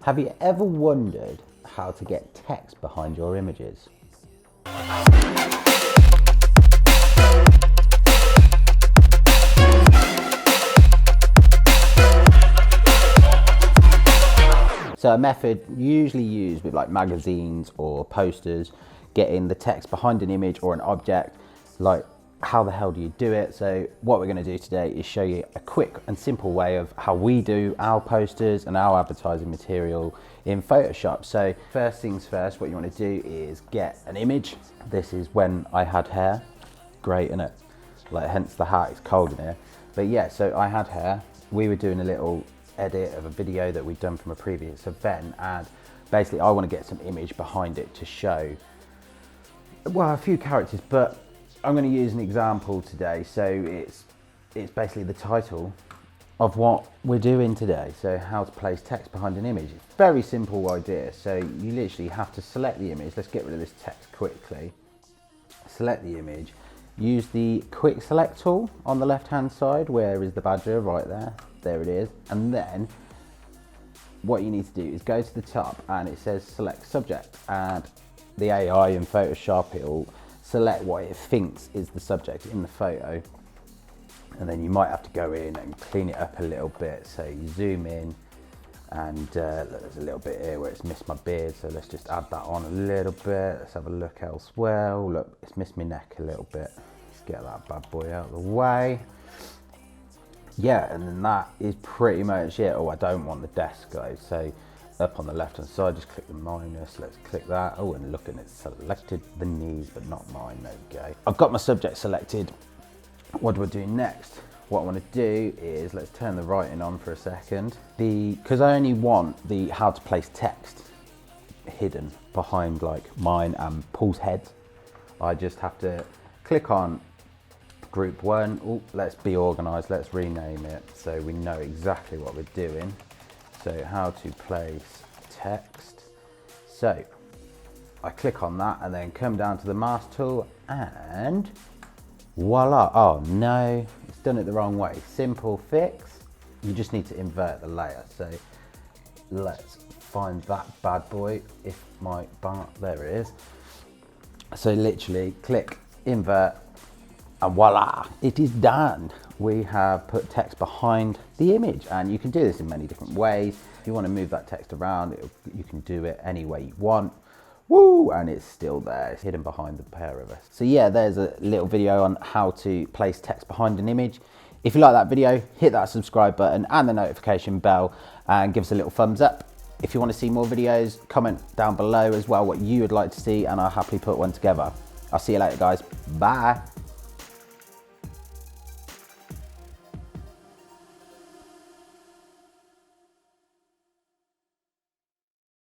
Have you ever wondered how to get text behind your images? So a method usually used with like magazines or posters, getting the text behind an image or an object, like how the hell do you do it? So what we're going to do today is show you a quick and simple way of how we do our posters and our advertising material in Photoshop. So first things first, what you want to do is get an image. This is when I had hair. Great, isn't it? Like, hence the hat, it's cold in here. But yeah, so I had hair. We were doing a little edit of a video that we'd done from a previous event, and basically I want to get some image behind it to show, well, a few characters, but I'm going to use an example today. So it's basically the title of what we're doing today. So how to place text behind an image. It's a very simple idea. So you literally have to select the image. Let's get rid of this text quickly. Select the image. Use the quick select tool on the left hand side. Where is the badger? Right there. There it is. And then what you need to do is go to the top and it says select subject, and the AI in Photoshop, it'll select what it thinks is the subject in the photo, and then you might have to go in and clean it up a little bit. So you zoom in and look, there's a little bit here where it's missed my beard, so let's just add that on a little bit. Let's have a look elsewhere. Oh, look, it's missed my neck a little bit. Let's get that bad boy out of the way. Yeah, and then that is pretty much it. Oh, I don't want the desk though, so up on the left hand side, just click the minus. Let's click that. Oh, and look, and it's selected the knees, but not mine. There we go. I've got my subject selected. What do I do next? What I want to do is, let's turn the writing on for a second. Because I only want the how to place text hidden behind like mine and Paul's heads, I just have to click on group one. Oh, let's be organized. Let's rename it so we know exactly what we're doing. So how to place text. So I click on that and then come down to the mask tool and voila. Oh no, it's done it the wrong way. Simple fix. You just need to invert the layer. So let's find that bad boy. If my bar, there it is. So literally click invert and voila, it is done. We have put text behind the image, and you can do this in many different ways. If you want to move that text around, you can do it any way you want. Woo, and it's still there. It's hidden behind the pair of us. So yeah, there's a little video on how to place text behind an image. If you like that video, hit that subscribe button and the notification bell and give us a little thumbs up. If you want to see more videos, comment down below as well what you would like to see, and I'll happily put one together. I'll see you later, guys. Bye.